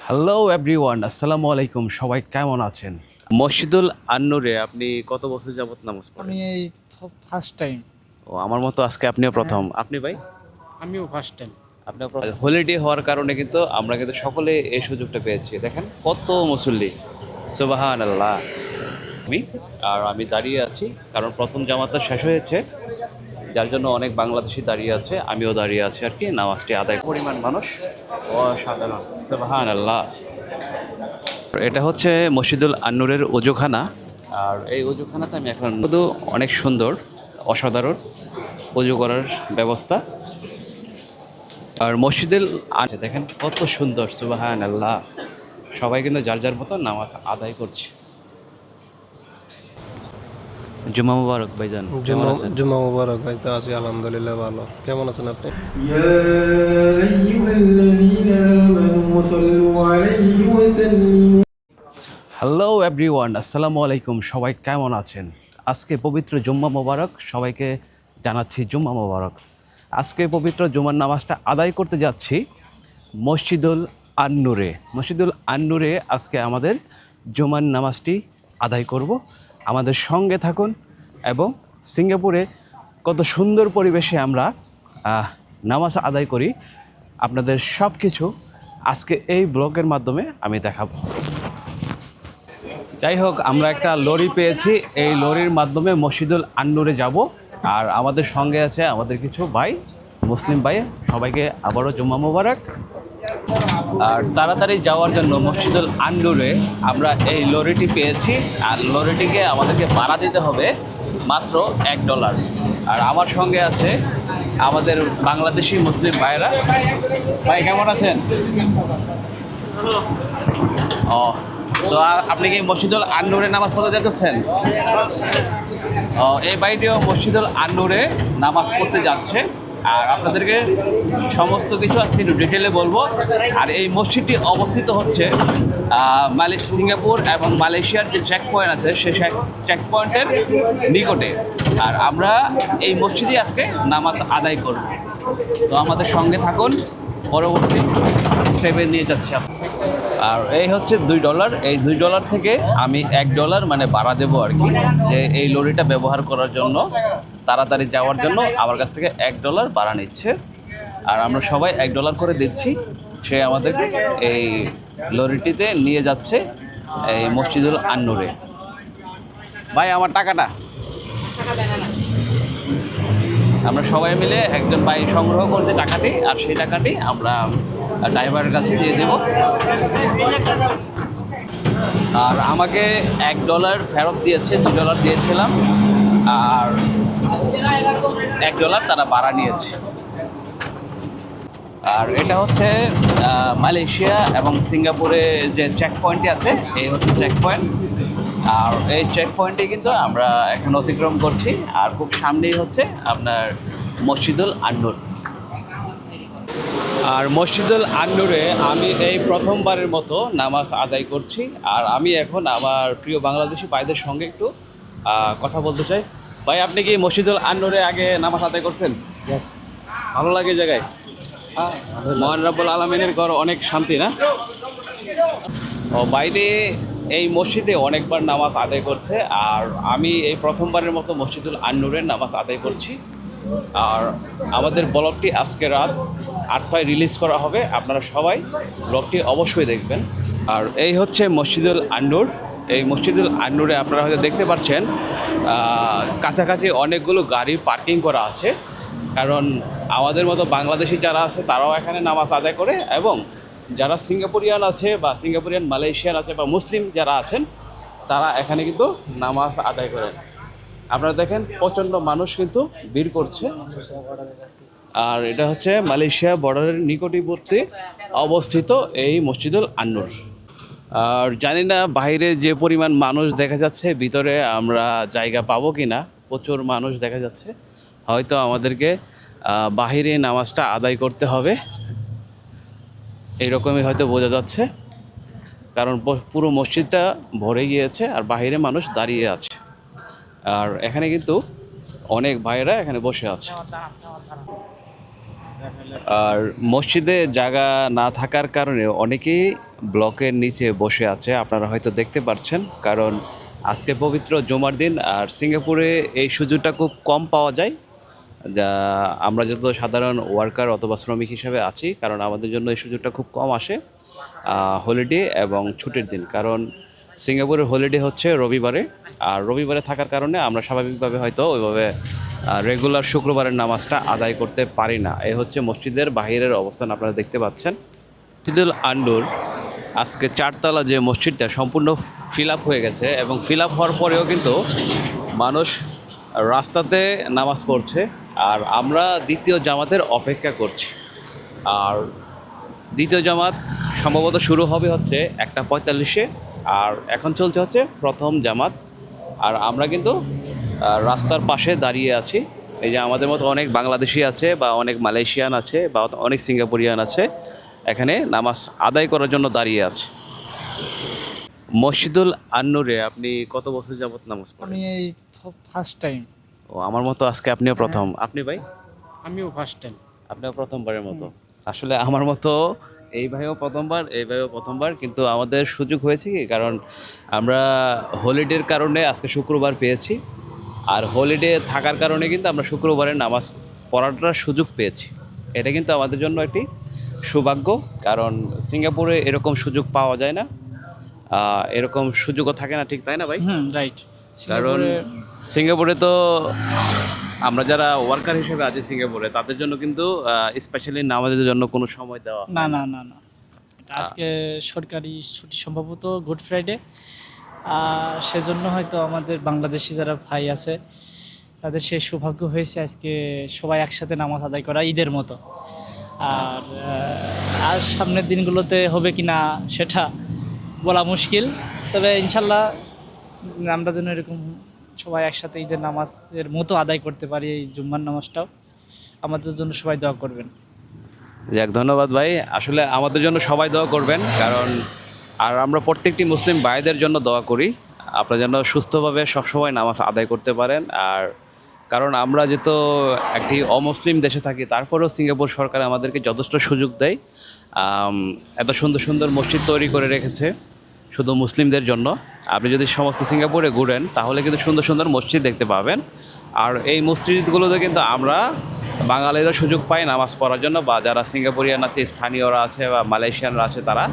Hello everyone, আসসালামু আলাইকুম। সবাই কেমন আছেন? মসজিদুল আন্নুরে আপনি কত বছর যাবত নামাজ পড়েন? আমি এই ফার্স্ট টাইম। ও, আমার মতো আজকে আপনিও প্রথম। আপনি ভাই? আমিও ফার্স্ট টাইম। আপনিও প্রথম। হলিডে হওয়ার কারণে কিন্তু আমরা কিন্তু সকলে এই সুযোগটা পেয়েছি। দেখেন কত মুসল্লি, সুবহানাল্লাহ। আমি দাঁড়িয়ে আছি কারণ প্রথম জামাতটা শেষ হয়েছে, যার জন্য অনেক বাংলাদেশি দাঁড়িয়ে আছে, আমিও দাঁড়িয়ে আছি আর কি নামাজটি আদায়। পরিমাণ মানুষ অসাধারণ, সুবহানাল্লাহ। এটা হচ্ছে মসজিদুল আন্নুরের ওজুখানা। আর এই ওজুখানাতে আমি এখন শুধু অনেক সুন্দর, অসাধারণ অজু করার ব্যবস্থা। আর মসজিদুল আছে দেখেন কত সুন্দর, সুবহানাল্লাহ। সবাই কিন্তু যার যার মতো নামাজ আদায় করছে। জুমা মুবারক ভাইজান, কেমন আছেন? জুমা মুবারক ভাই। তো আছি আলহামদুলিল্লাহ, ভালো। কেমন আছেন আপনি? يا أيها الذين آمنوا صلوا عليه وسلموا হ্যালো এভরিওয়ান, আসসালামু আলাইকুম। সবাই কেমন আছেন? আজকে পবিত্র জুম্মা মোবারক, সবাইকে জানাচ্ছি জুম্মা মোবারক। আজকে পবিত্র জুমার নামাজটা আদায় করতে যাচ্ছি মসজিদুল আন্নুরে। মসজিদুল আন্নুরে আজকে আমাদের জুমার নামাজটি আদায় করব। আমাদের সঙ্গে থাকুন এবং সিঙ্গাপুরে কত সুন্দর পরিবেশে আমরা নামাজ আদায় করি, আপনাদের সব কিছু আজকে এই ব্লগের মাধ্যমে আমি দেখাবো। যাই হোক, আমরা একটা লরি পেয়েছি, এই লরির মাধ্যমে মসজিদুল আন্নুরে যাব। আর আমাদের সঙ্গে আছে আমাদের কিছু ভাই, মুসলিম ভাই। সবাইকে আবারও জুম্মা মোবারক। আর তাড়াতাড়ি যাওয়ার জন্য মসজিদুল আন্নুরে আমরা এই লরিটি পেয়েছি। আর লরিটিকে আমাদেরকে ভাড়া দিতে হবে মাত্র $1। আর আমার সঙ্গে আছে আমাদের বাংলাদেশি মুসলিম ভাইরা। ভাই কেমন আছেন? ও, তো আপনি কি মসজিদুল আন্নুরে নামাজ পড়তে যাচ্ছেন? এই ভাইটিও মসজিদুল আন্নুরে নামাজ পড়তে যাচ্ছে। আর আপনাদেরকে সমস্ত কিছু আজকে একটু ডিটেলে বলবো। আর এই মসজিদটি অবস্থিত হচ্ছে সিঙ্গাপুর এবং মালয়েশিয়ার যে চেক পয়েন্ট আছে সেই চেক পয়েন্টের নিকটে। আর আমরা এই মসজিদে আজকে নামাজ আদায় করব। তো আমাদের সঙ্গে থাকুন, পরবর্তী স্টেপে নিয়ে যাচ্ছি। আর এই হচ্ছে $2। এই $2 থেকে আমি $1 মানে ভাড়া দেবো আর কি, যে এই লরিটা ব্যবহার করার জন্য, তাড়াতাড়ি যাওয়ার জন্য আমার কাছ থেকে $1 ভাড়া নিচ্ছে। আর আমরা সবাই $1 করে দিচ্ছি। সে আমাদেরকে এই লরিটিতে নিয়ে যাচ্ছে এই মসজিদুল আন্নুরে। ভাই আমার টাকাটা, আমরা সবাই মিলে একজন ভাই সংগ্রহ করছে টাকাটি, আর সেই টাকাটি আমরা ড্রাইভারের কাছে দিয়ে দেব। আর আমাকে $1 ফেরত দিয়েছে, $2 দিয়েছিলাম, আর $1 তারা ভাড়া নিয়েছে। আর এটা হচ্ছে মালয়েশিয়া এবং সিঙ্গাপুরে যে চেক পয়েন্টটি আছে, এই হচ্ছে চেক পয়েন্ট। আর এই চেক পয়েন্টে কিন্তু আমরা এখন অতিক্রম করছি। আর খুব সামনেই হচ্ছে আপনার মসজিদুল আন্নুর। আর মসজিদুল আন্নুরে আমি এই প্রথমবারের মতো নামাজ আদায় করছি। আর আমি এখন আমার প্রিয় বাংলাদেশি ভাইদের সঙ্গে একটু কথা বলতে চাই। ভাই, আপনি কি মসজিদুল আন্নুরে আগে নামাজ আদায় করছেন? ইয়েস। ভালো লাগে জায়গায়? মহান রাব্বুল আলামিনের ঘর, অনেক শান্তি না? ও, বাইরে এই মসজিদে অনেকবার নামাজ আদায় করছে। আর আমি এই প্রথমবারের মতো মসজিদুল আন্নুরের নামাজ আদায় করছি। আর আমাদের ব্লগটি আজকে রাত 8টায় রিলিজ করা হবে, আপনারা সবাই ব্লগটি অবশ্যই দেখবেন। আর এই হচ্ছে মসজিদুল আন্নুর। এই মসজিদুল আন্নুরে আপনারা হয়তো দেখতে পাচ্ছেন কাছাকাছি অনেকগুলো গাড়ি পার্কিং করা আছে, কারণ আমাদের মতো বাংলাদেশি যারা আছে তারাও এখানে নামাজ আদায় করে, এবং যারা সিঙ্গাপুরিয়ান আছে বা সিঙ্গাপুরিয়ান মালয়েশিয়ান আছে বা মুসলিম যারা আছেন তারা এখানে কিন্তু নামাজ আদায় করেন। আপনারা দেখেন প্রচণ্ড মানুষ কিন্তু ভিড় করছে। আর এটা হচ্ছে মালয়েশিয়া বর্ডারের নিকটবর্তী অবস্থিত এই মসজিদুল আন্নুর। আর জানি না বাইরে যে পরিমাণ মানুষ দেখা যাচ্ছে, ভিতরে আমরা জায়গা পাবো কি না। প্রচুর মানুষ দেখা যাচ্ছে, হয়তো আমাদেরকে বাহিরে নামাজটা আদায় করতে হবে, এইরকমই হয়তো বোঝা যাচ্ছে। কারণ পুরো মসজিদটা ভরে গিয়েছে আর বাইরে মানুষ দাঁড়িয়ে আছে। আর এখানে কিন্তু অনেক ভাইরা এখানে বসে আছে। আর মসজিদে জায়গা না থাকার কারণে অনেকেই ব্লকের নিচে বসে আছে, আপনারা হয়তো দেখতে পাচ্ছেন, কারণ আজকে পবিত্র জুমার দিন আর সিঙ্গাপুরে এই সুযোগটা খুব কম পাওয়া যায়। যা আমরা যত সাধারণ ওয়ার্কার অথবা শ্রমিক হিসাবে আছি, কারণ আমাদের জন্য এই সুযোগটা খুব কম আসে হলিডে এবং ছুটির দিন। কারণ সিঙ্গাপুরের হলিডে হচ্ছে রবিবারে, আর রবিবারে থাকার কারণে আমরা স্বাভাবিকভাবে হয়তো ওইভাবে রেগুলার শুক্রবারের নামাজটা আদায় করতে পারি না। এই হচ্ছে মসজিদের বাহিরের অবস্থান, আপনারা দেখতে পাচ্ছেন। মসজিদুল আন্নুর আজকে 4 তলা যে মসজিদটা সম্পূর্ণ ফিল আপ হয়ে গেছে, এবং ফিল আপ হওয়ার পরেও কিন্তু মানুষ রাস্তাতে নামাজ পড়ছে, আর আমরা দ্বিতীয় জামাতের অপেক্ষা করছি। আর দ্বিতীয় জামাত সম্ভবত শুরু হবে হচ্ছে 1:45-এ, আর এখন চলছে হচ্ছে প্রথম জামাত। আর আমরা কিন্তু রাস্তার পাশে দাঁড়িয়ে আছি। এই যে আমাদের মতো অনেক বাংলাদেশি আছে, বা অনেক মালয়েশিয়ান আছে, বা অনেক সিঙ্গাপুরিয়ান আছে, এখানে নামাজ আদায় করার জন্য দাঁড়িয়ে আছে। মসজিদুল আন্নুরে আপনি কত বছর যাবত নামাজ পড়েন? আমি এই ফার্স্ট টাইম। ও, আমার মতো আজকে আপনিও প্রথম। আপনি ভাই? আমিও ফার্স্ট টাইম। আপনিও প্রথমবারের মতো? আসলে আমার মতো এই ভাইও প্রথমবার, এই ভাইও প্রথমবার, কিন্তু আমাদের সুযোগ হয়েছে কি, কারণ আমরা হলিডের কারণে আজকে শুক্রবার পেয়েছি, আর হলিডে থাকার কারণে কিন্তু আমরা শুক্রবারে নামাজ পড়াটার সুযোগ পেয়েছি। এটা কিন্তু আমাদের জন্য একটি সৌভাগ্য, কারণ সিঙ্গাপুরে এরকম সুযোগ পাওয়া যায় না, এরকম সুযোগও থাকে না, ঠিক তাই না ভাই? রাইট। কারণ সিঙ্গাপুরে তো আমরা যারা ওয়ার্কার হিসেবে আছি সিঙ্গাপুরে, তাদের জন্য কিন্তু স্পেশালি নামাজের জন্য কোনো সময় দেওয়া না না না না, আজকে সরকারি ছুটি, সম্ভবত গুড ফ্রাইডে, সেজন্য হয়তো আমাদের বাংলাদেশি যারা ভাই আছে তাদের সেই সৌভাগ্য হয়েছে আজকে সবাই একসাথে নামাজ আদায় করা ঈদের মতো। আর সামনের দিনগুলোতে হবে কি না সেটা বলা মুশকিল, তবে ইনশাল্লাহ আমরা যেন এরকম সবাই একসাথে ঈদের নামাজের মতো আদায় করতে পারি, এই জুম্মার নামাজটাও আমাদের জন্য সবাই দোয়া করবেন। যাক, ধন্যবাদ ভাই। আসলে আমাদের জন্য সবাই দোয়া করবেন, কারণ আর আমরা প্রত্যেকটি মুসলিম ভাইদের জন্য দোয়া করি, আপনারা যেন সুস্থভাবে সবসময় নামাজ আদায় করতে পারেন। আর কারণ আমরা যেহেতু একটি অমুসলিম দেশে থাকি, তারপরেও সিঙ্গাপুর সরকার আমাদেরকে যথেষ্ট সুযোগ দেয়। এত সুন্দর সুন্দর মসজিদ তৈরি করে রেখেছে শুধু মুসলিমদের জন্য। আপনি যদি সমস্ত সিঙ্গাপুরে ঘুরেন তাহলে কিন্তু সুন্দর সুন্দর মসজিদ দেখতে পাবেন। আর এই মসজিদগুলোতে কিন্তু আমরা বাঙালিরা সুযোগ পাই নামাজ পড়ার জন্য, বা যারা সিঙ্গাপুরিয়ান আছে, স্থানীয়রা আছে, বা মালয়েশিয়ানরা আছে, তারা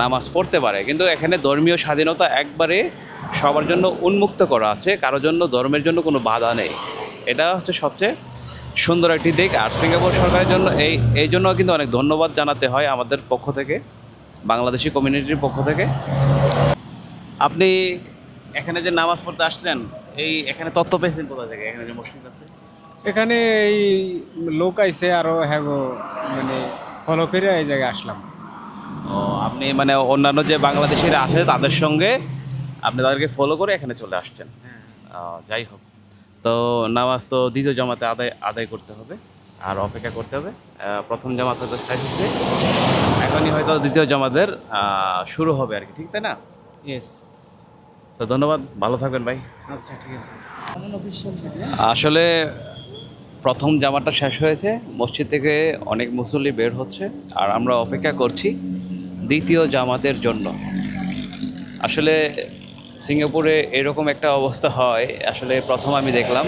নামাজ পড়তে পারে। কিন্তু এখানে ধর্মীয় স্বাধীনতা একবারে সবার জন্য উন্মুক্ত করা আছে, কারোর জন্য ধর্মের জন্য কোনো বাধা নেই। এটা হচ্ছে সবচেয়ে সুন্দর একটি দিক। আর সিঙ্গাপুর সরকারের জন্য এই জন্য কিন্তু অনেক ধন্যবাদ জানাতে হয় আমাদের পক্ষ থেকে, বাংলাদেশি কমিউনিটির পক্ষ থেকে। আপনি এখানে যে নামাজ পড়তে আসলেন, এখানে তথ্য পেয়েছেন কোথা থেকে, এখানে যে মসজিদ আছে? এখানে এই লোক আইছে আরো হ্যাঁ মানে ফলো করে এই জায়গায় আসলাম। ও, আপনি মানে অন্যান্য যে বাংলাদেশিরা আছে তাদের সঙ্গে আপনি তাদেরকে ফলো করে এখানে চলে আসছেন। যাই হোক, তো নামাজ তো দ্বিতীয় জামাতে আদায় করতে হবে, আর অপেক্ষা করতে হবে। প্রথম জামাত হয়তো শেষ হয়েছে, এখনই হয়তো দ্বিতীয় জামাতের শুরু হবে আর কি, ঠিক তাই না? ইয়েস। তো ধন্যবাদ, ভালো থাকবেন ভাই। আচ্ছা, ঠিক আছে। আসলে প্রথম জামাতটা শেষ হয়েছে, মসজিদ থেকে অনেক মুসল্লি বের হচ্ছে, আর আমরা অপেক্ষা করছি দ্বিতীয় জামাতের জন্য। আসলে সিঙ্গাপুরে এরকম একটা অবস্থা হয়, আসলে প্রথম আমি দেখলাম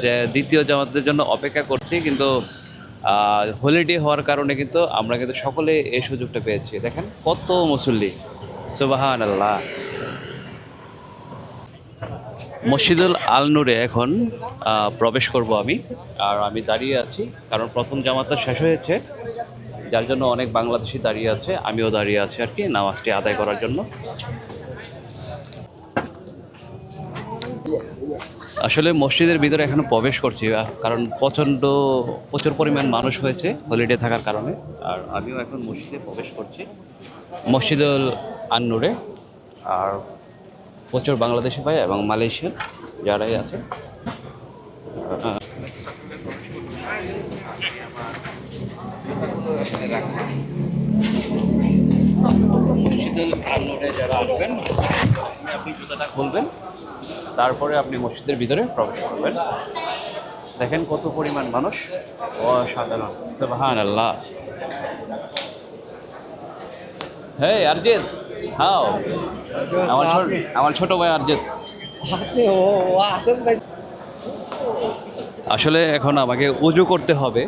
যে দ্বিতীয় জামাতের জন্য অপেক্ষা করছি, কিন্তু হলিডে হওয়ার কারণে কিন্তু আমরা কিন্তু সকলে এই সুযোগটা পেয়েছি। দেখেন কত মুসল্লি, সুবহানাল্লাহ। মসজিদুল আল নূরে এখন প্রবেশ করব আমি, আর আমি দাঁড়িয়ে আছি কারণ প্রথম জামাতটা শেষ হয়েছে, যার জন্য অনেক বাংলাদেশি দাঁড়িয়ে আছে, আমিও দাঁড়িয়ে আছি আর কি নামাজটি আদায় করার জন্য। আসলে মসজিদের ভিতরে এখনো প্রবেশ করছি, কারণ প্রচুর পরিমাণ মানুষ হয়েছে হলিডে থাকার কারণে। আর আমিও এখন মসজিদে প্রবেশ করছি, মসজিদুল আন নূরে। আর প্রচুর বাংলাদেশি ভাই এবং মালয়েশিয়ান যারাই আছে। মসজিদুল আন নূরে যারা আসবেন, আপনি জুতাটা খুলবেন, তারপরে আপনি মসজিদের ভিতরে প্রবেশ করবেন। দেখেন কত পরিমাণ মানুষ, অসাধারণ, সুবহানাল্লাহ। হে আরজিৎ, হাও আমার ছোট ভাই আরজিৎ। আসলে এখন আমাকে উজু করতে হবে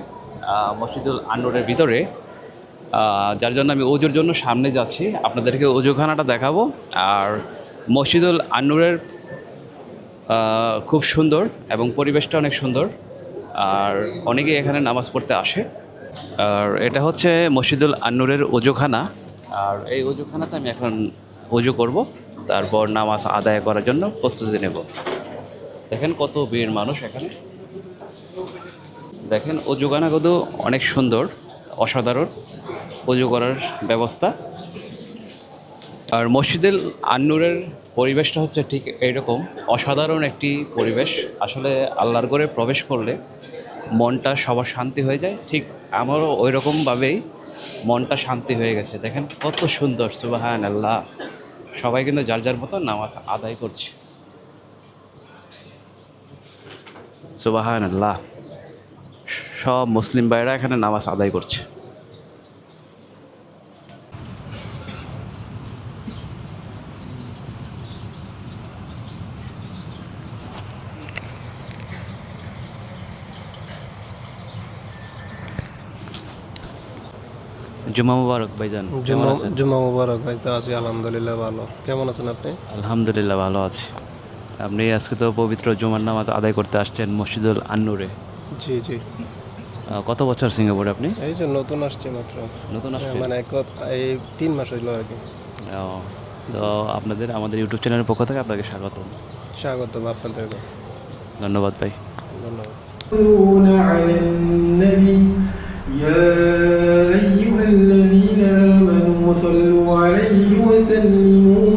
মসজিদুল আন্নুরের ভিতরে, যার জন্য আমি উজুর জন্য সামনে যাচ্ছি। আপনাদেরকে উজুখানাটা দেখাবো। আর মসজিদুল আন্নুরের খুব সুন্দর এবং পরিবেশটা অনেক সুন্দর, আর অনেকেই এখানে নামাজ পড়তে আসে। আর এটা হচ্ছে মসজিদুল আন্নুরের উজুখানা, আর এই উজুখানাতে আমি এখন উজু করব, তারপর নামাজ আদায় করার জন্য প্রস্তুতি নেব। দেখেন কত ভিড় মানুষ এখানে। দেখেন উজুখানা কত অনেক সুন্দর, অসাধারণ উজু করার ব্যবস্থা। আর মসজিদুল আন্নুরের পরিবেশটা হচ্ছে ঠিক এইরকম, অসাধারণ একটি পরিবেশ। আসলে আল্লাহর ঘরে প্রবেশ করলে মনটা সবার শান্তি হয়ে যায়, ঠিক আমারও ওই রকমভাবেই মনটা শান্তি হয়ে গেছে। দেখেন কত সুন্দর, সুবহানাল্লাহ। সবাই কিন্তু যার যার মতো নামাজ আদায় করছে, সুবহানাল্লাহ। সব মুসলিম ভাইরা এখানে নামাজ আদায় করছে। জুমা মুবারক ভাইজান, কেমন আছেন? জুম্মা মুবারক ভাই, তো আছি আলহামদুলিল্লাহ ভালো। কেমন আছেন আপনি? আলহামদুলিল্লাহ ভালো আছি। আপনি আজকে তো পবিত্র জুমার নামাজ আদায় করতে আসছেন মসজিদুল আন্নুরে। জি জি, কত বছর সিঙ্গাপুরে আপনি? এই যে নতুন আসছি মাত্র। নতুন আসছেন? মানে এই 3 মাস হইলো আর কি। ও, তো আমাদের ইউটিউব চ্যানেলের পক্ষ থেকে আপনাকে স্বাগত। স্বাগতম আপনাদেরকে, ধন্যবাদ ভাই। ধন্যবাদ। يصلون على النبي يا أيها الذين آمنوا صلوا عليه وسلموا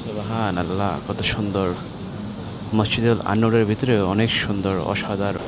সুবহানাল্লাহ, কত সুন্দর। মসজিদুল আন্নুরের ভিতরে অনেক সুন্দর, অসাধারণ।